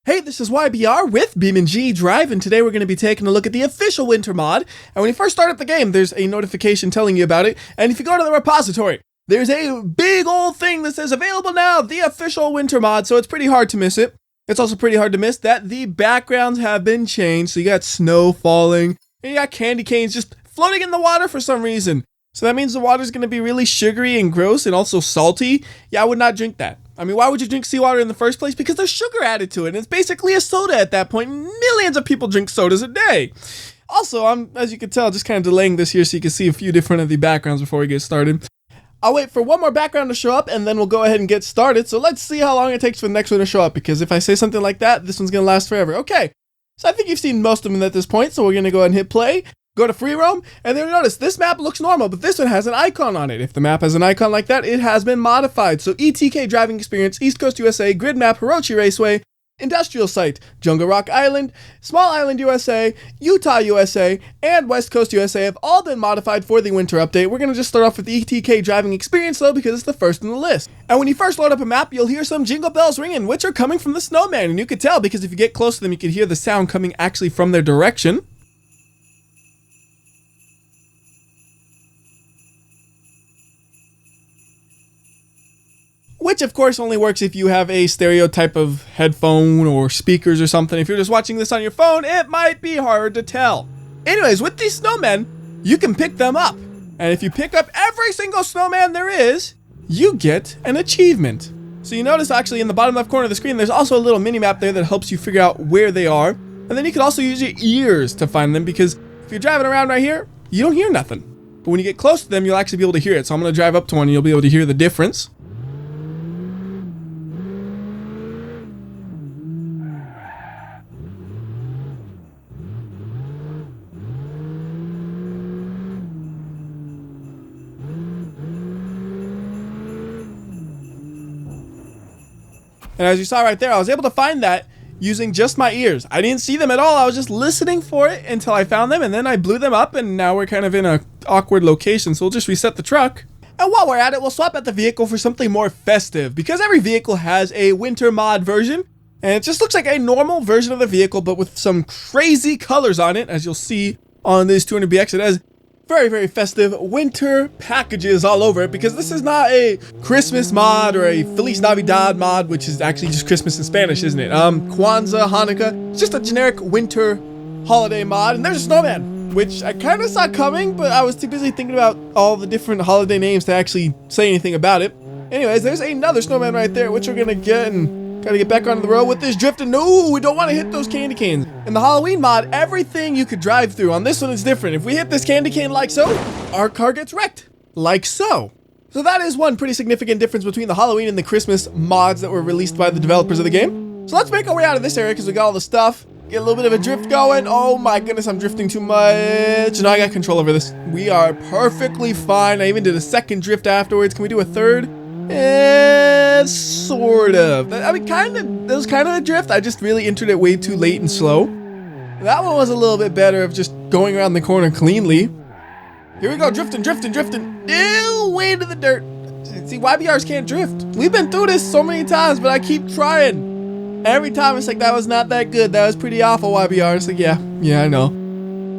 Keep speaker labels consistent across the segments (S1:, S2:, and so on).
S1: Hey, this is WhyBeAre with BeamNG.drive, and today we're going to be taking a look at the official winter mod. And when you first start up the game, there's a notification telling you about it. And if you go to the repository, there's a big old thing that says available now, the official winter mod. So it's pretty hard to miss it. It's also pretty hard to miss that the backgrounds have been changed. So you got snow falling, and you got candy canes just floating in the water for some reason. So that means the water's going to be really sugary and gross and also salty. Yeah, I would not drink that. I mean, why would you drink seawater in the first place? Because there's sugar added to it, and it's basically a soda at that point. Millions of people drink sodas a day. Also, I'm, as you can tell, just kind of delaying this here so you can see a few different of the backgrounds before we get started. I'll wait for one more background to show up, and then we'll go ahead and get started. So let's see how long it takes for the next one to show up, because if I say something like that, this one's going to last forever. Okay, so I think you've seen most of them at this point, so we're going to go ahead and hit play. Go to free roam, and then notice this map looks normal, but this one has an icon on it. If the map has an icon like that, it has been modified. So ETK driving experience, East Coast USA, grid map, Hirochi Raceway, industrial site, Jungle Rock Island, Small Island USA, Utah USA, and West Coast USA have all been modified for the winter update. We're going to just start off with the ETK driving experience though, because it's the first in the list. And when you first load up a map, you'll hear some jingle bells ringing, which are coming from the snowman. And you could tell because if you get close to them, you can hear the sound coming actually from their direction. Which of course only works if you have a stereo type of headphone or speakers or something. If you're just watching this on your phone, it might be hard to tell. Anyways, with these snowmen, you can pick them up. And if you pick up every single snowman there is, you get an achievement. So you notice actually in the bottom left corner of the screen, there's also a little mini map there that helps you figure out where they are. And then you can also use your ears to find them, because if you're driving around right here, you don't hear nothing. But when you get close to them, you'll actually be able to hear it. So I'm going to drive up to one and you'll be able to hear the difference. And as you saw right there, I was able to find that using just my ears. I didn't see them at all. I was just listening for it until I found them, and then I blew them up, and now we're kind of in an awkward location, so we'll just reset the truck. And while we're at it, we'll swap out the vehicle for something more festive, because every vehicle has a winter mod version, and it just looks like a normal version of the vehicle, but with some crazy colors on it. As you'll see on this 200BX, it has very, very festive winter packages all over it, because this is not a Christmas mod or a Feliz Navidad mod, which is actually just Christmas in Spanish, isn't it? Kwanzaa, Hanukkah, it's just a generic winter holiday mod. And there's a snowman, which I kind of saw coming, but I was too busy thinking about all the different holiday names to actually say anything about it. Anyways, there's another snowman right there, which we're gonna get, and gotta get back onto the road with this drifting. No, we don't want to hit those candy canes. In the Halloween mod, everything you could drive through. On this one, it's different. If we hit this candy cane like so, our car gets wrecked. Like so. So that is one pretty significant difference between the Halloween and the Christmas mods that were released by the developers of the game. So let's make our way out of this area because we got all the stuff. Get a little bit of a drift going. Oh my goodness, I'm drifting too much. No, I got control over this. We are perfectly fine. I even did a second drift afterwards. Can we do a third? Sort of. I mean, kind of. That was kind of a drift. I just really entered it way too late and slow. That one was a little bit better of just going around the corner cleanly. Here we go, drifting. Ew, way into the dirt. See, YBRs can't drift. We've been through this so many times, but I keep trying. Every time it's like, that was not that good. That was pretty awful, YBR. It's like, yeah, I know.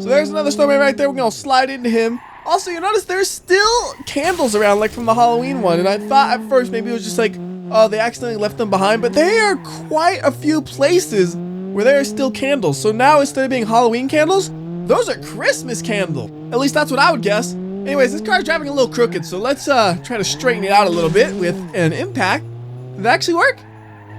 S1: So there's another snowman right there. We're gonna slide into him. Also, you notice there's still candles around, like from the Halloween one, and I thought at first maybe it was just like, oh, they accidentally left them behind, but there are quite a few places where there are still candles. So now instead of being Halloween candles, those are Christmas candles. At least that's what I would guess. Anyways, this car's driving a little crooked, so let's try to straighten it out a little bit with an impact. Did that actually work?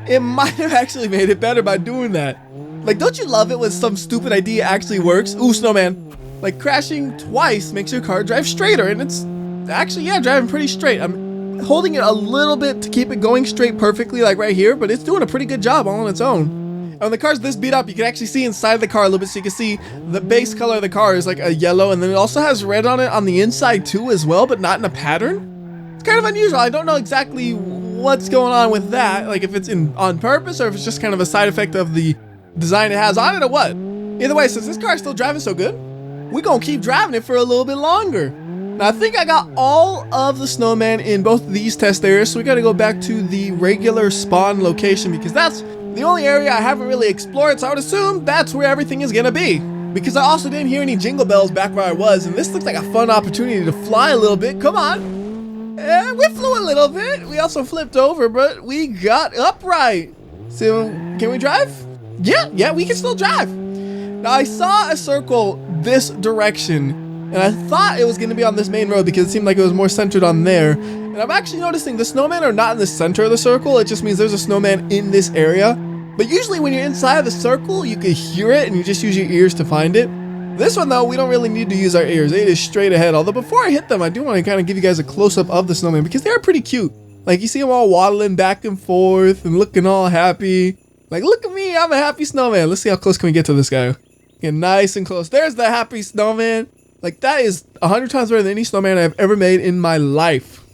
S1: It might have actually made it better by doing that. Like, don't you love it when some stupid idea actually works? Ooh, snowman. Like, crashing twice makes your car drive straighter, and it's actually, yeah, driving pretty straight. I'm holding it a little bit to keep it going straight perfectly, like right here, but it's doing a pretty good job all on its own. And when the car's this beat up, you can actually see inside the car a little bit, so you can see the base color of the car is like a yellow, and then it also has red on it on the inside too as well, but not in a pattern. It's kind of unusual. I don't know exactly what's going on with that, like if it's on purpose or if it's just kind of a side effect of the design it has on it or what. Either way, since this car is still driving so good, we're gonna keep driving it for a little bit longer. Now, I think I got all of the snowmen in both of these test areas, so we gotta go back to the regular spawn location, because that's The only area I haven't really explored, so I would assume that's where everything is gonna be. Because I also didn't hear any jingle bells back where I was, and this looks like a fun opportunity to fly a little bit. Come on. We flew a little bit. We also flipped over, but we got upright. So, can we drive? Yeah, we can still drive. Now, I saw a circle this direction, and I thought it was going to be on this main road because it seemed like it was more centered on there. And I'm actually noticing the snowmen are not in the center of the circle. It just means there's a snowman in this area. But usually when you're inside of the circle, you can hear it and you just use your ears to find it. This one though, we don't really need to use our ears. It is straight ahead. Although before I hit them, I do want to kind of give you guys a close-up of the snowman because they are pretty cute. Like you see them all waddling back and forth and looking all happy. Like, look at me, I'm a happy snowman. Let's see how close can we get to this guy. Get nice and close. There's the happy snowman. Like that is 100 times better than any snowman I've ever made in my life.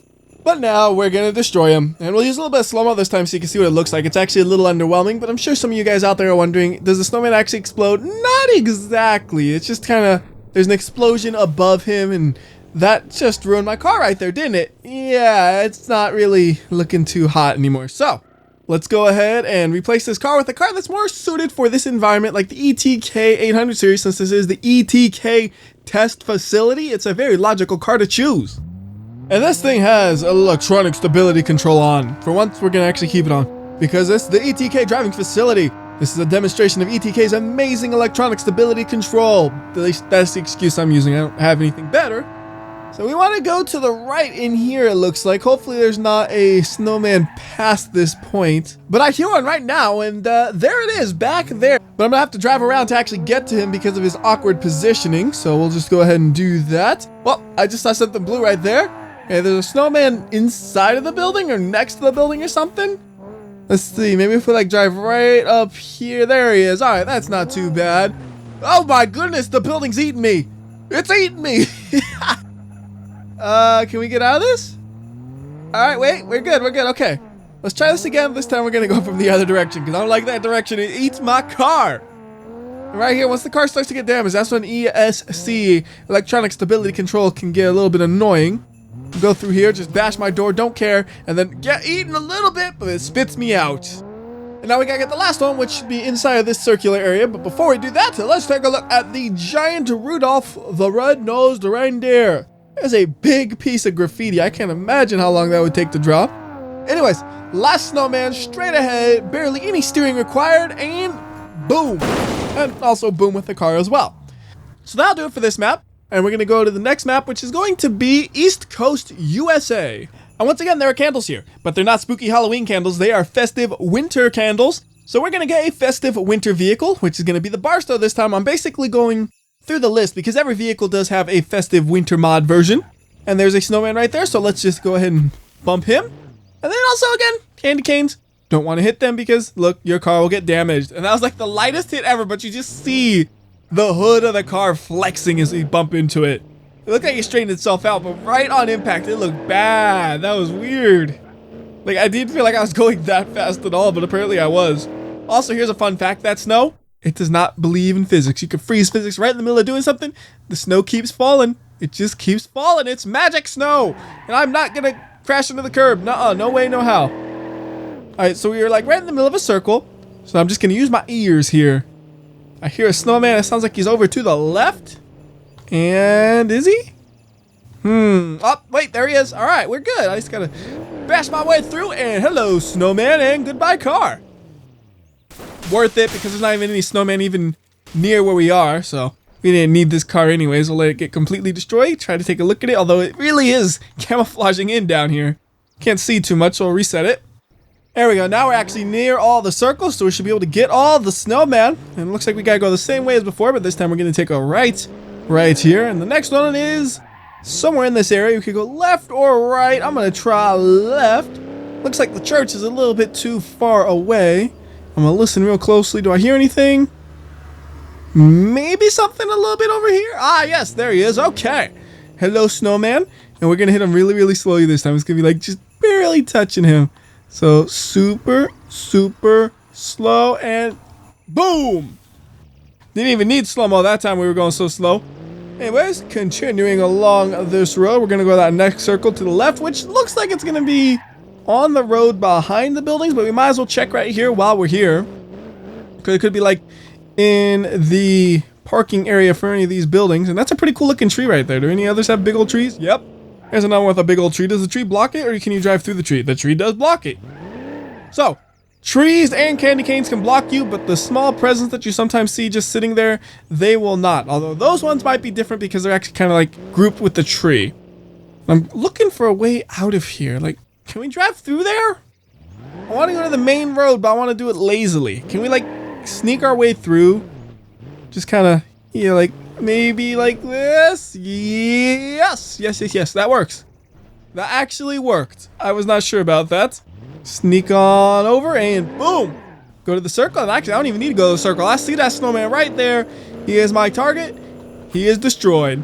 S1: But now we're gonna destroy him, and we'll use a little bit of slow-mo this time so you can see what it looks like. It's actually a little underwhelming, but I'm sure some of you guys out there are wondering, does the snowman actually explode? Not exactly. It's just kind of, there's an explosion above him, and that just ruined my car right there, didn't it? Yeah, it's not really looking too hot anymore. So, let's go ahead and replace this car with a car that's more suited for this environment, like the ETK 800 series, since this is the ETK test facility. It's a very logical car to choose. And this thing has electronic stability control on. For once, we're gonna actually keep it on because it's the ETK driving facility. This is a demonstration of ETK's amazing electronic stability control. At least that's the excuse I'm using. I don't have anything better. So we want to go to the right in here, it looks like. Hopefully there's not a snowman past this point. But I hear one right now, and there it is, back there. But I'm gonna have to drive around to actually get to him because of his awkward positioning. So we'll just go ahead and do that. Well, I just saw something blue right there. Okay, there's a snowman inside of the building or next to the building or something. Let's see, maybe if we like drive right up here. There he is. All right, that's not too bad. Oh my goodness, the building's eating me. It's eating me. Can we get out of this? All right, wait, we're good, okay. Let's try this again. This time we're gonna go from the other direction because I don't like that direction. It eats my car. Right here, once the car starts to get damaged, that's when ESC, electronic stability control, can get a little bit annoying. Go through here, just bash my door, don't care, and then get eaten a little bit, but it spits me out. And now we gotta get the last one, which should be inside of this circular area. But before we do that, let's take a look at the giant Rudolph the Red-Nosed Reindeer. There's a big piece of graffiti. I can't imagine how long that would take to draw. Anyways, last snowman straight ahead, barely any steering required, and boom. And also boom with the car as well. So that'll do it for this map. And we're going to go to the next map, which is going to be East Coast, USA. And once again, there are candles here, but they're not spooky Halloween candles. They are festive winter candles. So we're going to get a festive winter vehicle, which is going to be the Barstow this time. I'm basically going through the list because every vehicle does have a festive winter mod version. And there's a snowman right there, so let's just go ahead and bump him. And then also, again, candy canes. Don't want to hit them because, look, your car will get damaged. And that was like the lightest hit ever, but you just see the hood of the car flexing as we bump into it. It looked like it straightened itself out, but right on impact, it looked bad. That was weird. Like, I didn't feel like I was going that fast at all, but apparently I was. Also, here's a fun fact. That snow, it does not believe in physics. You can freeze physics right in the middle of doing something. The snow keeps falling. It just keeps falling. It's magic snow. And I'm not going to crash into the curb. Nuh-uh. No way, no how. All right, so we were like right in the middle of a circle. So I'm just going to use my ears here. I hear a snowman. It sounds like he's over to the left. And is he? Oh, wait, there he is. All right, we're good. I just got to bash my way through. And hello, snowman, and goodbye, car. Worth it because there's not even any snowman even near where we are. So we didn't need this car anyways. We'll let it get completely destroyed. Try to take a look at it, although it really is camouflaging in down here. Can't see too much, so I'll reset it. There we go. Now we're actually near all the circles, so we should be able to get all the snowman. And it looks like we gotta go the same way as before, but this time we're gonna take a right here. And the next one is somewhere in this area. We could go left or right. I'm gonna try left. Looks like the church is a little bit too far away. I'm gonna listen real closely. Do I hear anything? Maybe something a little bit over here? Ah, yes, there he is. Okay. Hello, snowman. And we're gonna hit him really, really slowly this time. It's gonna be like just barely touching him. So super, super slow and boom! Didn't even need slow-mo that time, we were going so slow. Anyways, continuing along this road, we're gonna go that next circle to the left, which looks like it's gonna be on the road behind the buildings, but we might as well check right here while we're here. It could be like in the parking area for any of these buildings. And that's a pretty cool looking tree right there. Do any others have big old trees? Yep. There's another one with a big old tree. Does the tree block it, or can you drive through the tree? The tree does block it. So, trees and candy canes can block you, but the small presents that you sometimes see just sitting there, they will not. Although those ones might be different because they're actually kind of like grouped with the tree. I'm looking for a way out of here. Like, can we drive through there? I want to go to the main road, but I want to do it lazily. Can we like sneak our way through? Just kind of, you know, like maybe like this? Yes. That works. That actually worked. I was not sure about that. Sneak on over and boom. Go to the circle. And actually, I don't even need to go to the circle. I see that snowman right there. He is my target. He is destroyed.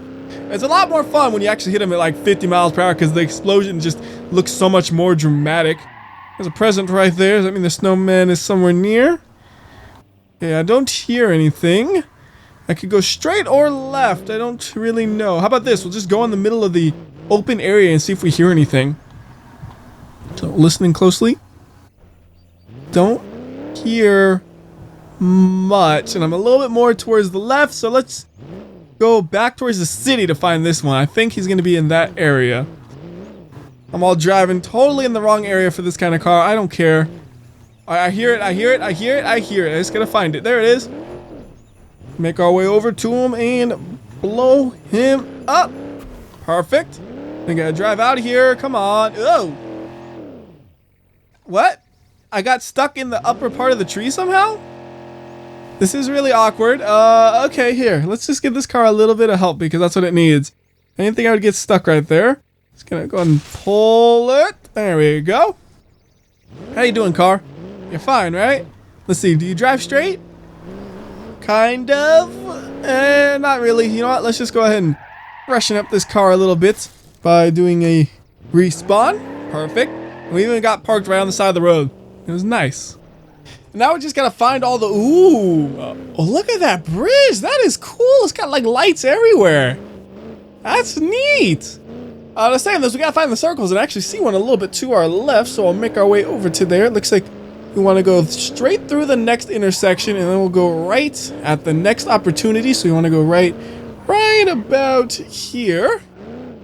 S1: It's a lot more fun when you actually hit him at like 50 miles per hour because the explosion just looks so much more dramatic. There's a present right there. Does that mean the snowman is somewhere near? Yeah, I don't hear anything. I could go straight or left. I don't really know. How about this? We'll just go in the middle of the open area and see if we hear anything. So, listening closely. Don't hear much. And I'm a little bit more towards the left. So let's go back towards the city to find this one. I think he's going to be in that area. I'm all driving totally in the wrong area for this kind of car. I don't care. I hear it. I just gotta find it. There it is. Make our way over to him and blow him up. Perfect. I gotta drive out of here. Come on. Oh. What? I got stuck in the upper part of the tree somehow? This is really awkward. Okay, here. Let's just give this car a little bit of help because that's what it needs. I didn't think I would get stuck right there. Just gonna go ahead and pull it. There we go. How you doing, car? You're fine, right? Let's see. Do you drive straight? Kind of. Not really. You know what? Let's just go ahead and freshen up this car a little bit by doing a respawn. Perfect. We even got parked right on the side of the road. It was nice. Now we just gotta find all the... Ooh. Oh, look at that bridge. That is cool. It's got like lights everywhere. That's neat. Let's say this, we gotta find the circles and actually see one a little bit to our left, so I'll make our way over to there. It looks like we want to go straight through the next intersection, and then we'll go right at the next opportunity. So we want to go right about here,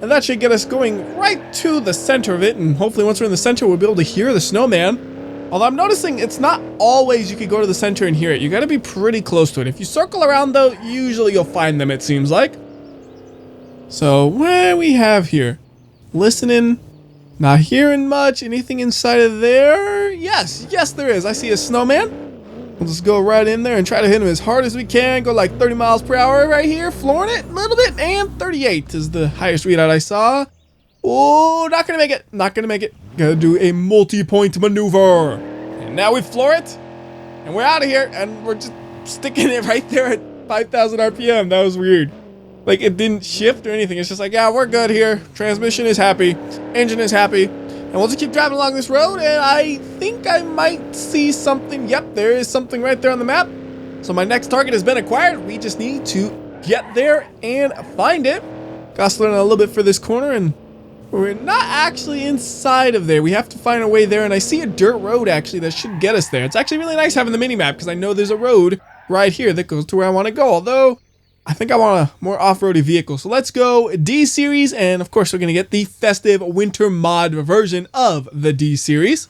S1: and that should get us going right to the center of it. And hopefully, once we're in the center, we'll be able to hear the snowman. Although I'm noticing it's not always you could go to the center and hear it. You got to be pretty close to it. If you circle around, though, usually you'll find them. It seems like. So, what do we have here? Listening, not hearing much. Anything inside of there? Yes, there is. I see a snowman. We'll just go right in there and try to hit him as hard as we can. Go like 30 miles per hour right here, flooring it a little bit. And 38 is the highest readout I saw. Oh, not gonna make it. Gotta do a multi-point maneuver. And now we floor it. And we're out of here. And we're just sticking it right there at 5,000 RPM. That was weird. Like, it didn't shift or anything. It's just like, yeah, we're good here. Transmission is happy. Engine is happy. And we'll just keep driving along this road, and I think I might see something. Yep, there is something right there on the map. So my next target has been acquired. We just need to get there and find it. Gotta slow down a little bit for this corner, and we're not actually inside of there. We have to find a way there, and I see a dirt road, actually, that should get us there. It's actually really nice having the mini-map, because I know there's a road right here that goes to where I want to go, although I think I want a more off-roady vehicle. So let's go D-Series, and of course we're going to get the festive winter mod version of the D-Series.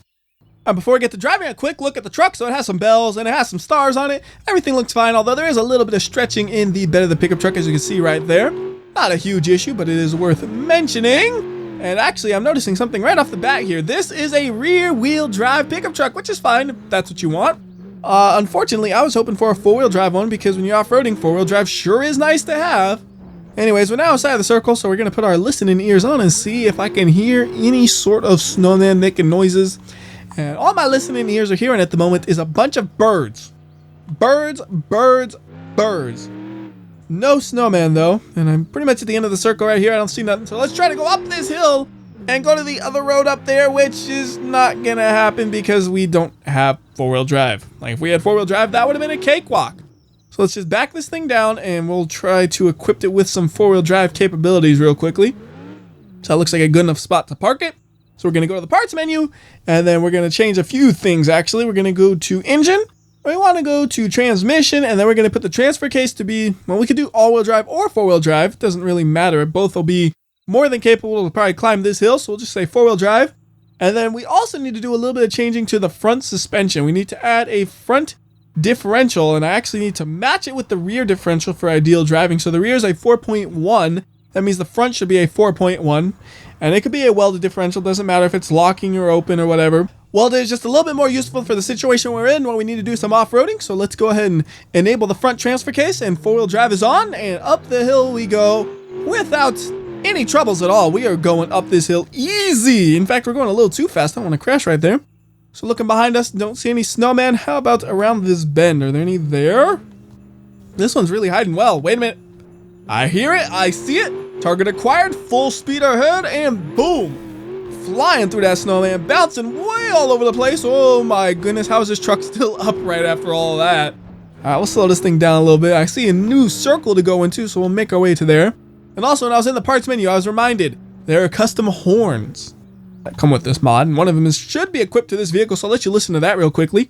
S1: Before we get to driving, a quick look at the truck. So it has some bells and it has some stars on it. Everything looks fine, although there is a little bit of stretching in the bed of the pickup truck, as you can see right there. Not a huge issue, but it is worth mentioning. And actually, I'm noticing something right off the bat here. This is a rear-wheel drive pickup truck, which is fine if that's what you want. Unfortunately, I was hoping for a four-wheel drive one because when you're off-roading, four-wheel drive sure is nice to have. Anyways, we're now outside of the circle, so we're going to put our listening ears on and see if I can hear any sort of snowman making noises. And all my listening ears are hearing at the moment is a bunch of birds. Birds. No snowman, though. And I'm pretty much at the end of the circle right here. I don't see nothing. So let's try to go up this hill and go to the other road up there, which is not going to happen because we don't have four-wheel drive. Like, if we had four-wheel drive, that would have been a cakewalk. So let's just back this thing down, and we'll try to equip it with some four-wheel drive capabilities real quickly. So that looks like a good enough spot to park it. So we're going to go to the parts menu, and then we're going to change a few things, actually. We're going to go to engine. We want to go to transmission, and then we're going to put the transfer case to be, well, we could do all-wheel drive or four-wheel drive. It doesn't really matter. Both will be more than capable to probably climb this hill, so we'll just say four-wheel drive. And then we also need to do a little bit of changing to the front suspension. We need to add a front differential, and I actually need to match it with the rear differential for ideal driving. So the rear is a 4.1. That means the front should be a 4.1. And it could be a welded differential. Doesn't matter if it's locking or open or whatever. Welded is just a little bit more useful for the situation we're in when we need to do some off-roading. So let's go ahead and enable the front transfer case, and four-wheel drive is on, and up the hill we go without any troubles at all. We are going up this hill easy. In fact, we're going a little too fast. I don't want to crash right there. So looking behind us, don't see any snowmen. How about around this bend? Are there any there? This one's really hiding well. Wait a minute. I hear it. I see it. Target acquired. Full speed ahead, and boom. Flying through that snowman, bouncing way all over the place. Oh my goodness, how is this truck still upright after all of that? Alright, we'll slow this thing down a little bit. I see a new circle to go into, so we'll make our way to there. And also, when I was in the parts menu, I was reminded there are custom horns that come with this mod, and one of them should be equipped to this vehicle, so I'll let you listen to that real quickly.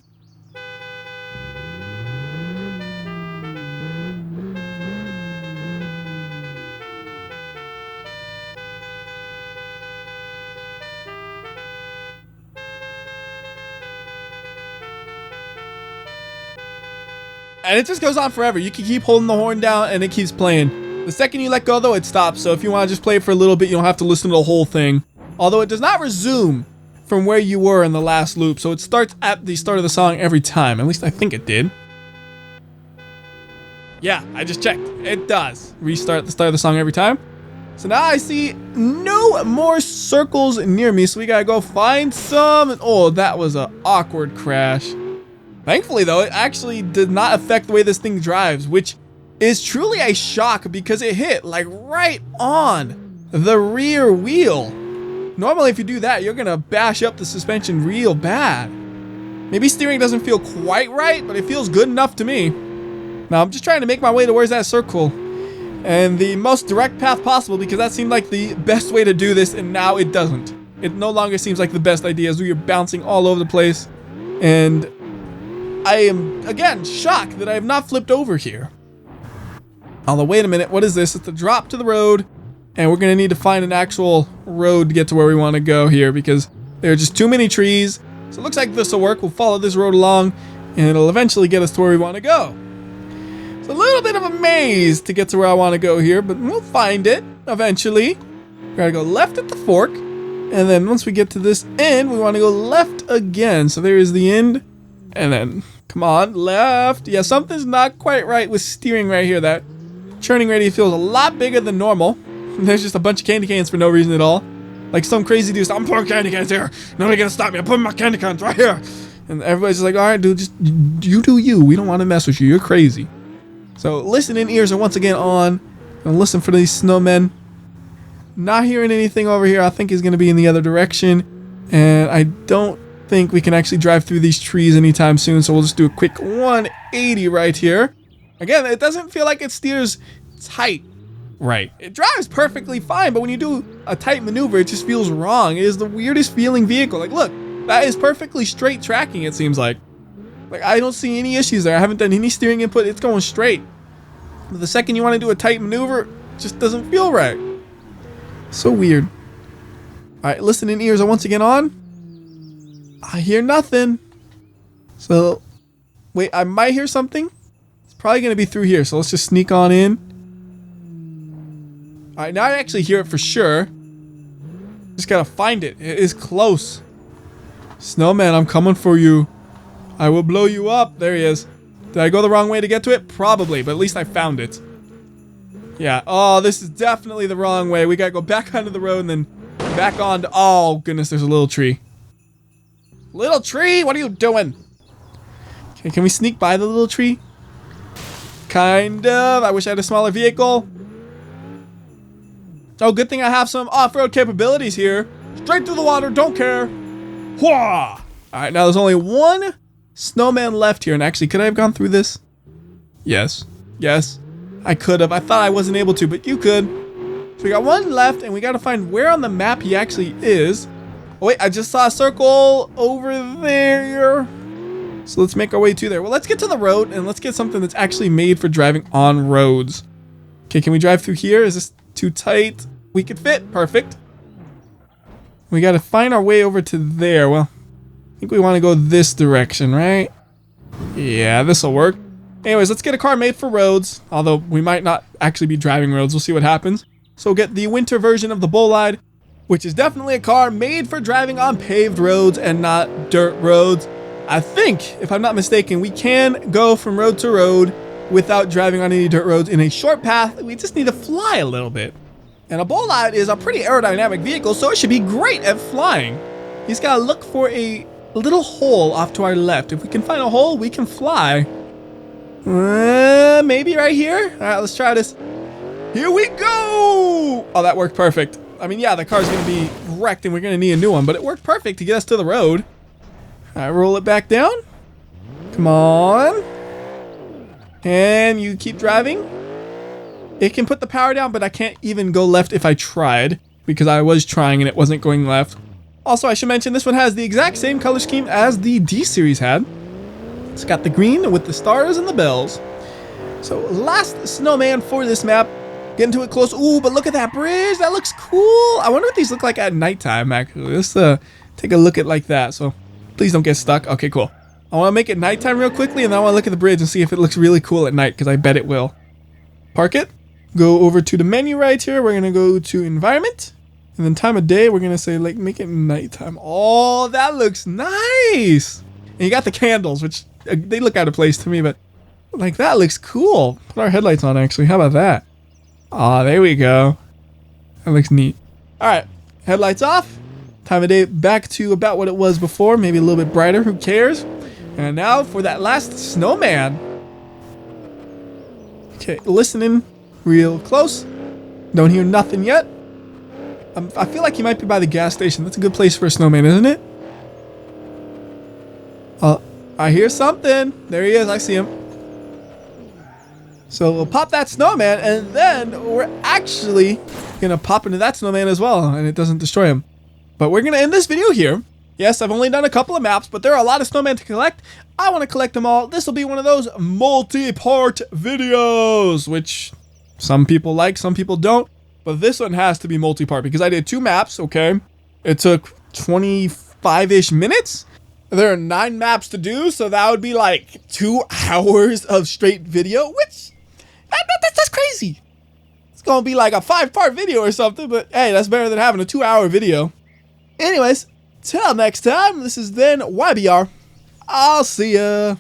S1: And it just goes on forever. You can keep holding the horn down and it keeps playing. The second you let go though, it stops. So if you want to just play it for a little bit, you don't have to listen to the whole thing. Although it does not resume from where you were in the last loop. So it starts at the start of the song every time. At least I think it did. Yeah, I just checked. It does restart at the start of the song every time. So now I see no more circles near me. So we gotta go find some. Oh, that was an awkward crash. Thankfully, though, it actually did not affect the way this thing drives, which is truly a shock because it hit like right on the rear wheel. Normally, if you do that, you're going to bash up the suspension real bad. Maybe steering doesn't feel quite right, but it feels good enough to me. Now, I'm just trying to make my way towards that circle and the most direct path possible because that seemed like the best way to do this, and now it doesn't. It no longer seems like the best idea as we are bouncing all over the place, and I am, again, shocked that I have not flipped over here. Although, wait a minute, what is this? It's a drop to the road, and we're going to need to find an actual road to get to where we want to go here because there are just too many trees. So it looks like this will work. We'll follow this road along, and it'll eventually get us to where we want to go. It's a little bit of a maze to get to where I want to go here, but we'll find it eventually. We're going to go left at the fork, and then once we get to this end, we want to go left again. So there is the end, and then come on, left. Yeah, something's not quite right with steering right here. That turning radius feels a lot bigger than normal. There's just a bunch of candy cans for no reason at all. Like some crazy dude, I'm putting candy cans here. Nobody gonna stop me. I'm putting my candy cans right here. And everybody's just like, all right, dude, just you do you. We don't want to mess with you. You're crazy. So listening ears are once again on. And listen for these snowmen. Not hearing anything over here. I think he's gonna be in the other direction. And I don't think we can actually drive through these trees anytime soon, so we'll just do a quick 180 right here. Again, it doesn't feel like it steers tight right. It drives perfectly fine, but when you do a tight maneuver, it just feels wrong. It is the weirdest feeling vehicle. Like, look, that is perfectly straight tracking, it seems like. Like, I don't see any issues there. I haven't done any steering input. It's going straight. But the second you want to do a tight maneuver, it just doesn't feel right. So weird. All right, listening ears are once again on. I hear nothing. So, wait, I might hear something. It's probably going to be through here, so let's just sneak on in. Alright, now I actually hear it for sure. Just gotta find it. It is close. Snowman, I'm coming for you. I will blow you up. There he is. Did I go the wrong way to get to it? Probably, but at least I found it. Yeah. Oh, this is definitely the wrong way. We gotta go back onto the road and then back on to... Oh, goodness, there's a little tree. Little tree, what are you doing? Okay, can we sneak by the little tree? Kind of. I wish I had a smaller vehicle. Oh, good thing I have some off-road capabilities here. Straight through the water, don't care. Whoa! Alright, now there's only one snowman left here. And actually, could I have gone through this? Yes. Yes. I could have. I thought I wasn't able to, but you could. So we got one left, and we got to find where on the map he actually is. Oh, wait, I just saw a circle over there. So let's make our way to there. Well, let's get to the road and let's get something that's actually made for driving on roads. Okay, can we drive through here? Is this too tight? We could fit. Perfect. We got to find our way over to there. Well, I think we want to go this direction, right? Yeah, this will work. Anyways, let's get a car made for roads. Although we might not actually be driving roads. We'll see what happens. So we'll get the winter version of the Bolide, which is definitely a car made for driving on paved roads and not dirt roads. I think, if I'm not mistaken, we can go from road to road without driving on any dirt roads in a short path. We just need to fly a little bit. And a Bolide is a pretty aerodynamic vehicle, so it should be great at flying. You just gotta look for a little hole off to our left. If we can find a hole, we can fly. Maybe right here? All right, let's try this. Here we go! Oh, that worked perfect. I mean, yeah, the car's gonna be wrecked and we're gonna need a new one, but it worked perfect to get us to the road. All right, roll it back down. Come on. And you keep driving. It can put the power down, but I can't even go left if I tried, because I was trying and it wasn't going left. Also, I should mention this one has the exact same color scheme as the D series had. It's got the green with the stars and the bells. So last snowman for this map. Getting to it close. Ooh, but look at that bridge. That looks cool. I wonder what these look like at nighttime, actually. Let's take a look at like that. So please don't get stuck. Okay, cool. I want to make it nighttime real quickly, and then I want to look at the bridge and see if it looks really cool at night, because I bet it will. Park it. Go over to the menu right here. We're going to go to environment. And then time of day, we're going to say, like, make it nighttime. Oh, that looks nice. And you got the candles, which they look out of place to me, but like that looks cool. Put our headlights on, actually. How about that? Ah, there we go. That looks neat. All right, headlights off. Time of day back to about what it was before. Maybe a little bit brighter. Who cares? And now for that last snowman. Okay, listening real close. Don't hear nothing yet. I feel like he might be by the gas station. That's a good place for a snowman, isn't it? I hear something. There he is. I see him. So we'll pop that snowman, and then we're actually going to pop into that snowman as well, and it doesn't destroy him. But we're going to end this video here. Yes, I've only done a couple of maps, but there are a lot of snowmen to collect. I want to collect them all. This will be one of those multi-part videos, which some people like, some people don't. But this one has to be multi-part because I did 2 maps, okay? It took 25-ish minutes. There are 9 maps to do, so that would be like 2 hours of straight video, which, that's crazy. It's going to be like a 5-part video or something, but hey, that's better than having a 2-hour video. Anyways, till next time, this is then WhyBeAre. I'll see ya.